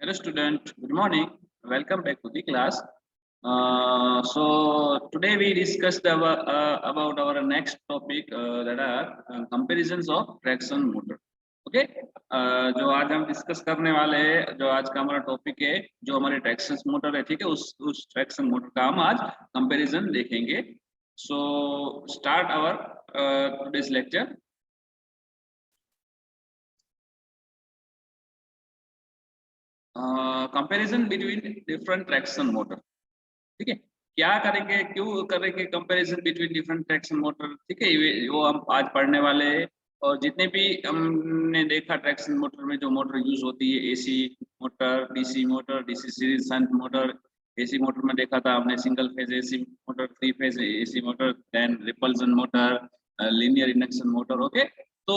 Hello student, good morning. Welcome back to the class. Today we discussed about our next topic that are comparisons of traction motor. Okay, जो आज हम discuss करने वाले हैं, जो आज का हमारा टॉपिक है, जो हमारे ट्रैक्शन मोटर है, ठीक है, उस ट्रैक्शन मोटर का हम आज कंपैरिजन देखेंगे. So start our today's lecture. Comparison between different traction motor. ठीक है, क्या करेंगे, क्यों करेंगे comparison between different traction motor. ठीक है, वो हम आज पढ़ने वाले हैं. और जितने भी हमने देखा ट्रैक्शन मोटर में जो मोटर यूज होती है, AC motor, DC series shunt motor. AC motor में देखा था हमने single phase AC motor, 3 phase AC motor, then repulsion motor, linear induction motor. Okay, तो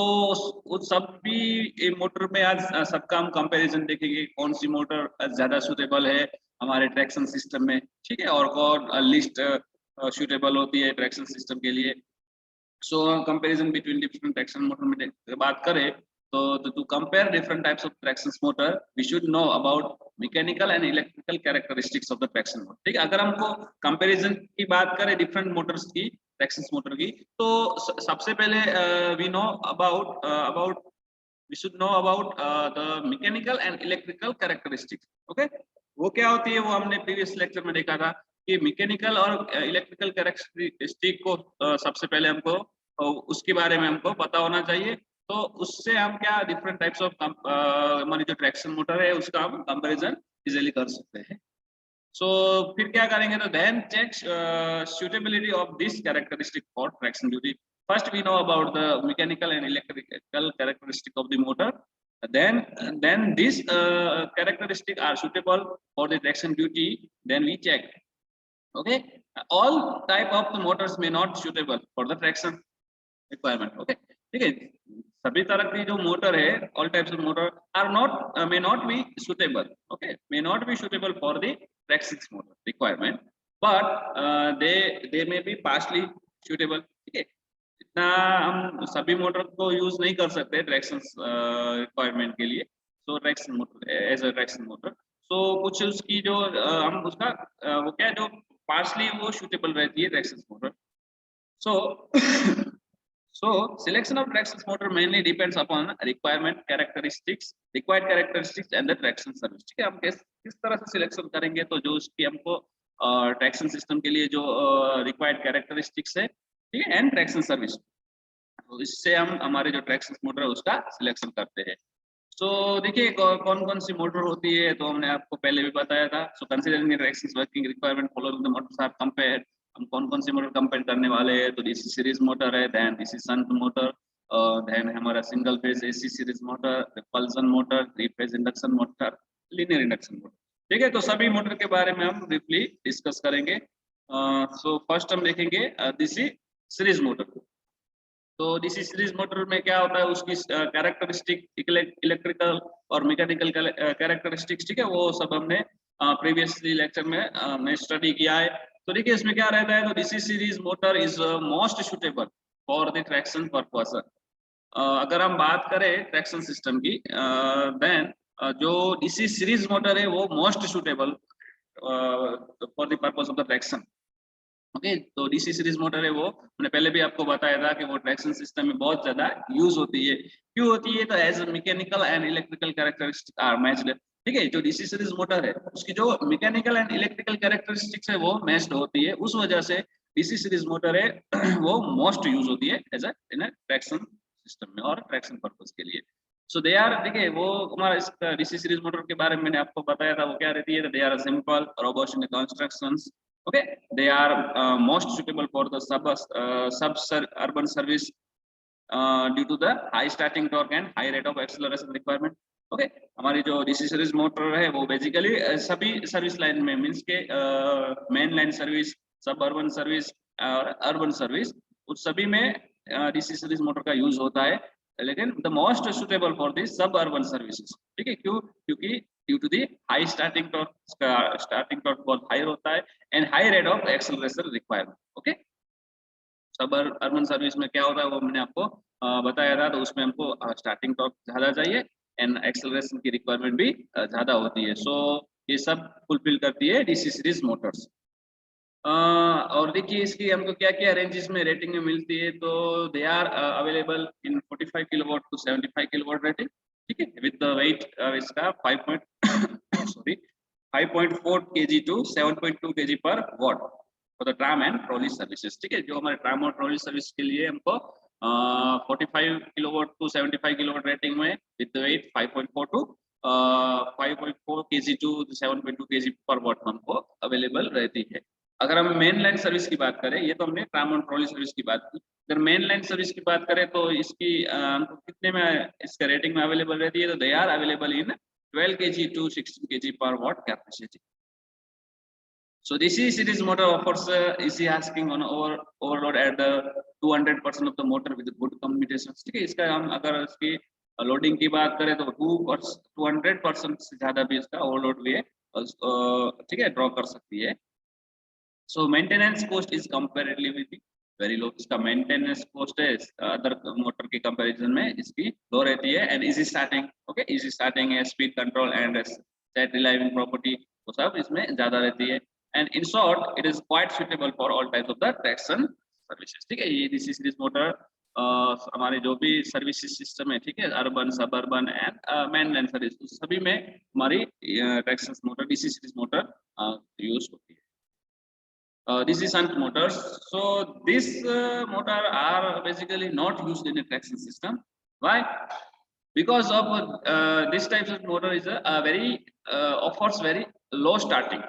उस सब भी मोटर में आज सबका हम कंपैरिजन देखेंगे, कौन सी मोटर ज्यादा सुटेबल है हमारे ट्रैक्शन सिस्टम में. ठीक है, और कौन लिस्ट सुटेबल होती है ट्रैक्शन सिस्टम के लिए. So comparison between different traction motor में बात करें तो to compare different types of traction motor we should know about mechanical and electrical characteristics of the traction motor. ठीक है, अगर हमको कंपैरिजन की बात करें डिफरेंट मोटर्स की, ट्रैक्शन मोटर की, तो सबसे पहले we know about we should know about the mechanical and electrical characteristics. Okay, वो क्या होती है, वो हमने प्रीवियस लेक्चर में देखा था कि मैकेनिकल और इलेक्ट्रिकल कैरेक्टरिस्टिक को सबसे पहले हमको उसके बारे में हमको पता होना चाहिए. तो उससे हम क्या डिफरेंट टाइप्स ऑफ हमारी जो ट्रैक्शन मोटर है उसका हम कंपैरिजन इजीली कर सकते हैं. सो फिर क्या करेंगे, तो then check suitability of this characteristic for traction duty. First we know about the mechanical and electrical characteristic of the motor. Then these characteristics are suitable for the traction duty. Then we check. Okay, all type of the motors may not suitable for the traction requirement. Okay, ठीक है, सभी तरह की जो motor है, all types of motor are not may not be suitable. Okay, may not be suitable for the traction motor requirement, but they may be partially suitable. ठीक है, इतना हम सभी मोटर को यूज नहीं कर सकते ट्रैक्शन रिक्वायरमेंट के लिए. So traction motor as a traction motor, so कुछ उसकी जो हम उसका वो क्या जो पार्शली वो सूटेबल रहती है traction motor. So selection of traction motor mainly depends upon required characteristics and the traction service. ठीक है, हम किस तरह से सिलेक्शन करेंगे, तो जो उसकी हमको ट्रैक्शन सिस्टम के लिए जो रिक्वायर्ड कैरेक्टरिस्टिक्स है, ठीक है, एंड ट्रैक्शन सर्विस, तो इससे हम हमारे जो ट्रैक्शन मोटर है उसका सिलेक्शन करते हैं. सो देखिए कौन कौन सी मोटर होती है, तो हमने आपको पहले भी बताया था. So considering the traction working requirement following the motors are compared. हम कौन कौन सी मोटर कंपेयर करने वाले हैं, तो डीसी सीरीज मोटर है, then DC shunt motor, then हमारा single phase AC series motor, repulsion motor, 3 phase induction motor, linear induction motor. ठीक है, तो सभी मोटर के बारे में हम ब्रीफली डिस्कस करेंगे. सो फर्स्ट हम देखेंगे डीसी सीरीज मोटर. तो डीसी सीरीज मोटर में क्या होता है, उसकी कैरेक्टरिस्टिक इलेक्ट्रिकल और मैकेनिकल कैरेक्टरिस्टिक्स, ठीक है, वो सब हमने प्रीवियसली लेक्चर में हमने स्टडी किया है. तो देखिए इसमें क्या रहता है, तो DC series motor is most suitable for the traction purpose. अगर हम बात करें ट्रैक्शन सिस्टम की, देन जो डीसी सीरीज मोटर है वो most suitable for the purpose of the traction. Okay, तो डीसी सीरीज मोटर है वो मैंने पहले भी आपको बताया था कि वो ट्रैक्शन सिस्टम में बहुत ज्यादा यूज होती है. क्यों होती है, तो as mechanical and electrical characteristics are matched. ठीक है, जो डीसी सीरीज मोटर है उसकी जो मैकेनिकल एंड इलेक्ट्रिकल कैरेक्टरिस्टिक्स है वो मैच्ड होती है. उस वजह से डीसी सीरीज मोटर है वो मोस्ट यूज होती है एज इन ट्रैक्शन सिस्टम में और ट्रैक्शन पर्पस के लिए. सो दे आर, देखिए वो हमारा इस डीसी सीरीज मोटर के बारे में मैंने आपको बताया था, वो क्या रहती है, they are simple robust in constructions. Okay, they are most suitable for the urban service due to the high starting torque and high rate of acceleration requirement. Okay, हमारी जो डीसी सीरीज मोटर है वो basically सभी service line में means के main line service, suburban service और urban service, उस सभी में डीसी सीरीज मोटर का यूज होता है. लेकिन the most suitable for the suburban services. ठीक है, क्यों, क्योंकि due to the high starting torque बहुत हाई होता है and high rate of acceleration requirement. Okay, suburban service में क्या होता है वो मैंने आपको बताया था, तो उसमें हमको स्टार्टिंग टॉर्क ज्यादा चाहिए एंड एक्सेलरेशन की रिक्वायरमेंट भी ज्यादा होती है। सो ये सब फुलफिल करती है डीसी सीरीज मोटर्स। और देखिए इसकी हमको क्या क्या रेंजेस में रेटिंग में मिलती है, तो they are available in 45 kilowatt to 75 kilowatt rating, ठीक है, विद द वेट इसका 5.4 kg to 7.2 kg per watt for the tram and trolley services, ठीक है। जो हमारे ट्राम और ट्रॉली सर्विस के लिए हमको 45 किलोवाट टू 75 किलोवाट रेटिंग में with weight 5.4 to 5.4 kg to 7.2 kg per watt हमको अवेलेबल रहती है। अगर हम मेन लाइन सर्विस की बात करें, ये तो हमने ट्राम और ट्रॉली सर्विस की बात की, अगर मेन लाइन सर्विस की बात करें तो इसकी हमको कितने में इसका रेटिंग में अवेलेबल रहती है, तो they are available in 12 kg to 16 kg per watt capacity. So DC series motor offers easy asking on overload at the 200% of the motor with good commutations, ठीक है। इसका हम अगर इसकी लोडिंग की बात करें तो 200% से ज्यादा भी इसका ओवरलोड भी ठीक है ड्रॉ कर सकती है। So maintenance cost is comparatively very low, इसका मेंटेनेंस कॉस्ट है अदर मोटर के कंपैरिजन में इसकी लो रहती है। And easy starting, okay, easy starting है, speed control and set reliability property वो सब इसमें ज्यादा रहती है। And in short it is quite suitable for all types of the traction services, ठीक है। ये डीसी सीरीज मोटर हमारे जो भी सर्विस सिस्टम है, ठीक है, urban suburban and main line service सभी में हमारी traction motor DC series motor use होती है। This is shunt motors. So this motor are basically not used in a traction system. Why? Because of this type of motor is a very offers very low starting.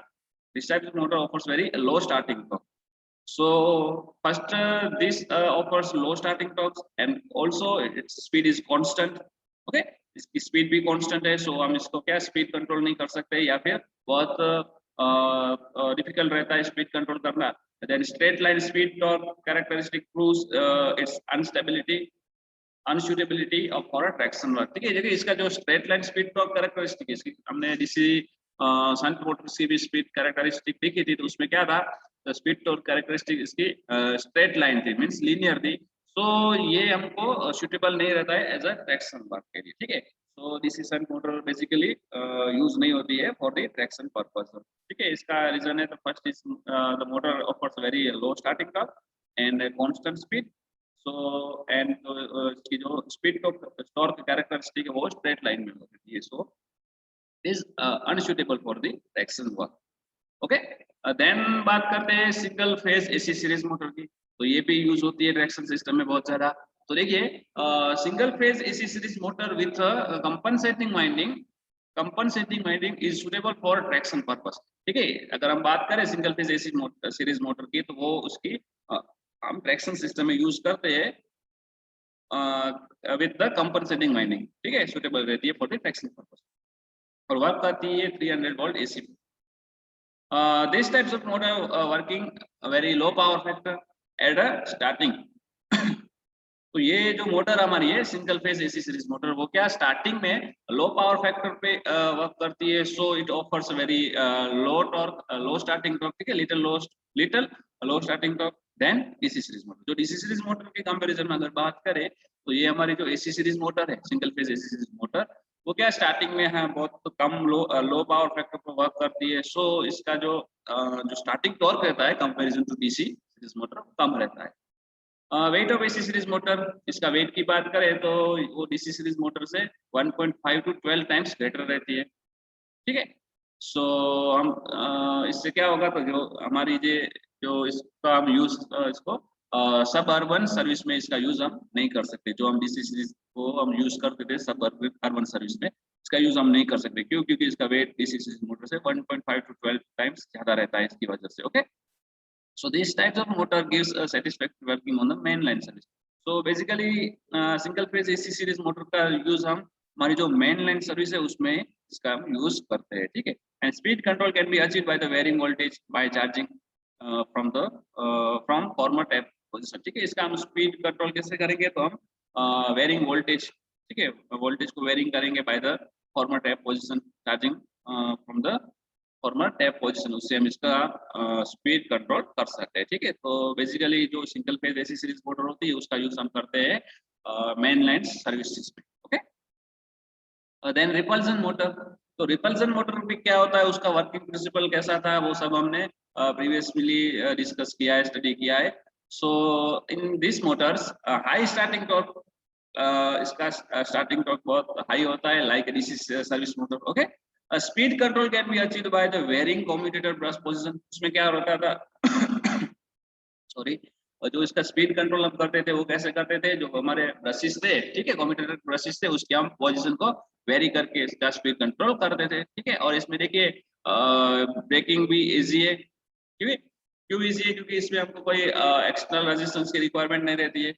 This type of motor offers very low starting torque. So first this offers low starting torque and also its speed is constant. Okay, इसकी speed भी constant है, सो हम इसको क्या speed control नहीं कर सकते या फिर बहुत डिफिकल्ट रहता है स्पीड कंट्रोल करना। Then straight line speed torque characteristic proves its unsuitability of for a traction work, ठीक है। देखिए इसका जो straight line speed torque characteristic है, इसकी हमने डीसी शंट मोटर की भी स्पीड कैरेक्टरिस्टिक देखी थी, तो उसमें क्या था, तो स्पीड टॉर्क कैरेक्टरिस्टिक इसकी स्ट्रेट लाइन थी, मींस लीनियर थी। तो ये हमको सूटेबल नहीं रहता है एज अ ट्रैक्शन वर्क के लिए, ठीक है। तो DC shunt motor basically use नहीं होती है फॉर द ट्रैक्शन पर्पस, ठीक है। इसका रीजन है, तो first is the motor offers very low starting torque and constant speed. So and इसकी जो स्पीड टॉर्क कैरेक्टरिस्टिक है वो स्ट्रेट लाइन में होती है, so is unsuitable for the traction work, okay. Then बात करते हैं single phase AC series motor की, तो ये भी यूज होती है ट्रैक्शन सिस्टम में बहुत ज्यादा। तो देखिए single phase AC series motor with compensating winding is suitable for traction purpose, ठीक है। अगर हम बात करें single phase AC series motor की, तो वो उसकी हम ट्रैक्शन सिस्टम में यूज करते हैं विद द कंपनसेटिंग वाइंडिंग, ठीक है, सुटेबल रहती है फॉर द ट्रैक्शन पर्पस और वर्क करती है 300 volt AC. These types of motor working a very low power factor at a starting. तो ये जो मोटर हमारी है single phase AC series motor, वो क्या स्टार्टिंग में लो पावर फैक्टर पे वर्क करती है, so it offers very low torque, low starting torque, ठीक है, little low starting torque then DC series motor. जो डीसी सीरीज मोटर के कंपैरिजन में अगर बात करें, तो ये हमारी जो एसी सीरीज मोटर है single phase AC series motor, वो क्या स्टार्टिंग में है बहुत कम लो पावर फैक्टर पर वर्क करती है, सो इसका जो स्टार्टिंग टॉर्क रहता है comparison to DC series motor कम रहता है। Weight of AC series motor, इसका वेट की बात करें तो वो डीसी सीरीज मोटर से 1.5 to 12 टाइम्स ग्रेटर रहती है, ठीक है। सो हम इससे क्या होगा, तो जो हमारी जो इसका हम यूज इसको सब अर्बन सर्विस में इसका यूज हम नहीं कर सकते। जो हम डीसी सीरीज को हम यूज करते थे सब अर्बन सर्विस में, इसका यूज हम नहीं कर सकते, क्यों, क्योंकि इसका वेट डीसी सीरीज मोटर से 1.5 to 12 टाइम्स ज्यादा रहता है इसकी वजह से, okay. So these types of motor gives a satisfactory working on the main line service. So basically single phase AC series motor का use हम हमारी जो main line service है उसमें इसका हम use करते हैं, ठीक है। And speed control can be achieved by the varying voltage by charging from former tap position, ठीक है। इसका हम speed control कैसे करेंगे, तो हम varying voltage, ठीक है, voltage को varying करेंगे by the former tap position charging from the farmer tap position, उससे हम इसका स्पीड कंट्रोल कर सकते हैं, ठीक है। तो बेसिकली जो single phase AC series motor होती है उसका यूज हम करते हैं मेन लाइन सर्विसेज में, ओके। देन रिपल्सन मोटर, तो रिपल्सन मोटर भी क्या होता है, उसका वर्किंग प्रिंसिपल कैसा था, वो सब हमने प्रीवियसली डिस्कस किया है, स्टडी किया है. So in this motors high starting torque, इसका स्टार्टिंग टॉर्क बहुत हाई होता है, like DC service motor. Okay, speed control can be achieved by the varying commutator brush position. उसमें क्या होता था सॉरी, और जो इसका स्पीड कंट्रोल हम करते थे वो कैसे करते थे, जो हमारे ब्रशेस थे, ठीक है, कम्यूटेटर ब्रशेस थे, उसके हम पोजीशन को वेरी करके इसका स्पीड कंट्रोल करते थे. ठीक है, और इसमें देखिए ब्रेकिंग भी इजी है. क्यों क्यों इजी है, क्योंकि इसमें हमको कोई एक्सटर्नल रेजिस्टेंस की रिक्वायरमेंट नहीं रहती है.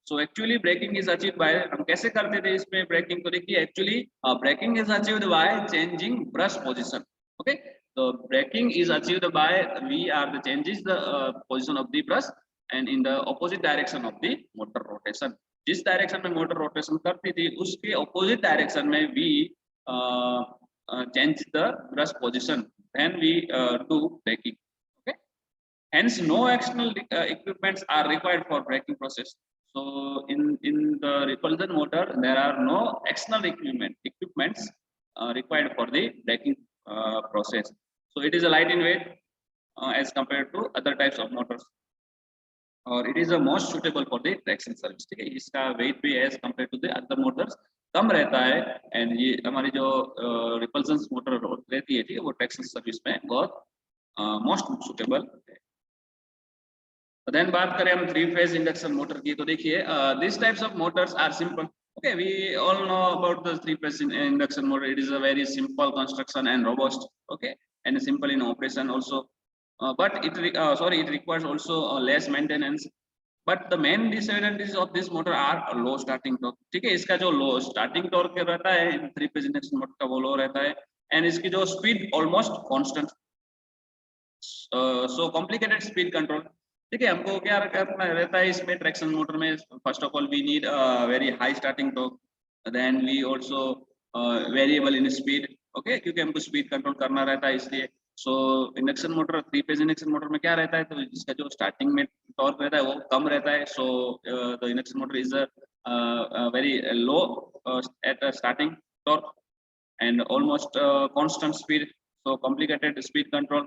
So actually braking is achieved by, हम कैसे करते थे इसमें ब्रेकिंग, तो देखिए actually braking is achieved by changing brush position. Okay, so braking is achieved by we are the changes the position of the brush and in the opposite direction of the motor rotation. जिस direction में motor rotation करती थी उसके opposite direction में we change the brush position, then we do braking. Okay, hence no external equipments are required for braking process. So in the repulsion motor there are no external equipments required for the braking process. So it is a light in weight as compared to other types of motors, और it is the most suitable for the traction service. ठीक है, इसका weight भी as compared to the other motors कम रहता है, and ये हमारी जो repulsion motor रहती है, ठीक है, वो traction service में बहुत most suitable है. Then बात करें हम 3-phase induction motor की, तो देखिए these types of motors are simple. Okay, we all know about the 3-phase induction motor. It is a very simple construction and robust. Okay, and simple in operation also. But it requires also less maintenance. But the main disadvantages of this motor are low starting torque. ठीक है, इसका जो low starting torque रहता है इन 3-phase induction motor का वो low रहता है, and इसकी जो speed almost constant. So complicated speed control. ठीक है, हमको क्या करना रहता है इसमें ट्रैक्शन मोटर में, first of all we need very high starting torque, then we also variable in speed. Okay, क्योंकि हमको स्पीड कंट्रोल करना रहता है इसलिए. So induction motor, 3-phase induction motor में क्या रहता है, तो इसका जो स्टार्टिंग में टॉर्क रहता है वो कम रहता है. So the induction motor is very low at starting torque and almost constant speed. So complicated speed control,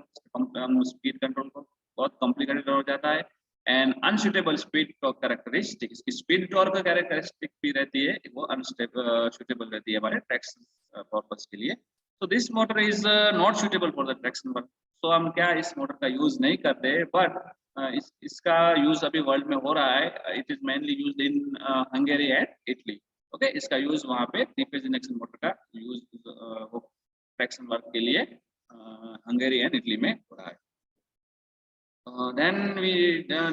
speed control को बहुत complicated हो जाता है, and unsuitable speed torque characteristic. इसकी speed torque का characteristic भी रहती है, वो unsuitable रहती है हमारे traction purpose के लिए. So this motor is not suitable for the traction work. So हम क्या इस मोटर का यूज नहीं करते, but इसका यूज अभी वर्ल्ड में हो रहा है. It is mainly used in Hungary and Italy. ओके, इसका यूज वहां पे 3-phase इंडक्शन मोटर का यूज ट्रैक्शन वर्क के लिए हंगरी एंड इटली में हो रहा है. Then we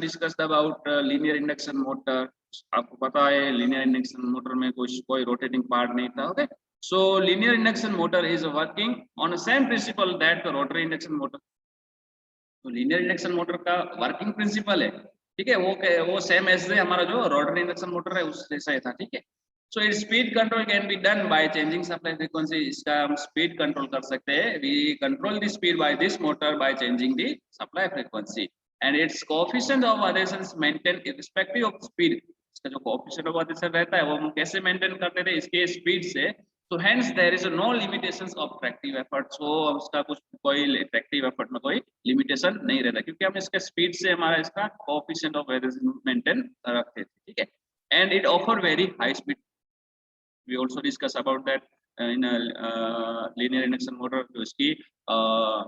discussed about linear induction motor. आपको पता है लीनियर इंडक्शन मोटर में कोई रोटेटिंग पार्ट नहीं था. Okay, so linear induction motor is working on the same principle that the rotary induction motor. तो लीनियर इंडक्शन मोटर का working principle है, ठीक है, वो सेम एज हमारा जो रोटरी इंडक्शन मोटर है उस जैसा ही था. ठीक है, so its speed control can be done by changing supply frequency. इसका हम speed control कर सकते हैं. We control the speed by this motor by changing the supply frequency, and its coefficient of adhesion is maintained irrespective of speed. इसका जो coefficient of adhesion रहता है वो हम कैसे maintain करते थे, इसके speed से. So hence there is no limitations of tractive effort. So उसका कोई tractive effort में कोई limitation नहीं रहता, क्योंकि हम इसके speed से हमारा इसका coefficient of adhesion maintain रखते थे. ठीक है, and it offer very high speed. We also discuss about that in a linear induction motor, तो इसकी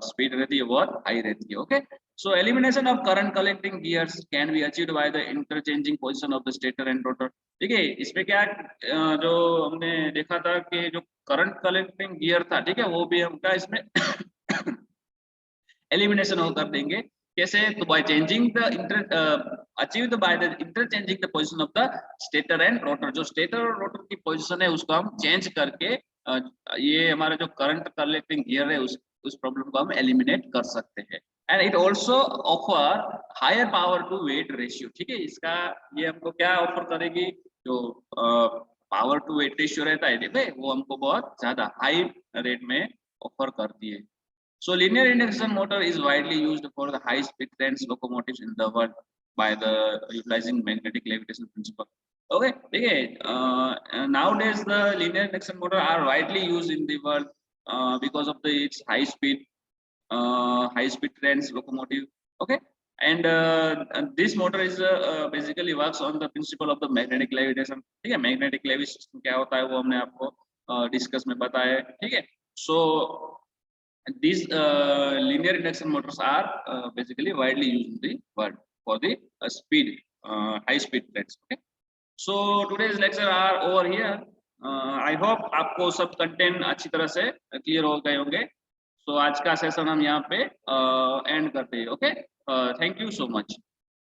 speed रहती है बहुत high रहती है. Okay, so elimination of current collecting gears can be achieved by the interchanging position of the stator and rotor. ठीक है, इसमें क्या जो हमने देखा था कि जो करंट कलेक्टिंग गियर था, ठीक है, वो भी हमका इसमें एलिमिनेशन हो कर देंगे. कैसे, तो by changing the achieved by the interchanging the position of the stator and rotor. जो स्टेटर और रोटर की पोजीशन है उसको हम चेंज करके ये हमारा जो करंट कलेक्टिंग गियर है उस प्रॉब्लम को हम एलिमिनेट कर सकते हैं. And it also offer higher power to weight ratio. ठीक है, इसका ये हमको क्या ऑफर करेगी, जो पावर टू वेट रेशियो रहता है, ठीक है, वो हमको बहुत ज्यादा हाई रेट में ऑफर करती है. So linear induction motor is widely used for the high speed trains locomotives in the world by the utilizing magnetic levitation principle. Okay, okay. Nowadays the linear induction motor are widely used in the world because of its high speed trains locomotive. Okay, and this motor is basically works on the principle of the magnetic levitation. ठीक है, magnetic levitation क्या होता है वो हमने आपको discuss में बताया है. ठीक है, so these linear induction motors are basically widely used in the world for the high speed trains. Okay, so today's lecture are over here. I hope आपको सब कंटेंट अच्छी तरह से क्लियर हो गए होंगे. So आज का सेशन हम यहाँ पे एंड करते हैं. Okay, thank you so much.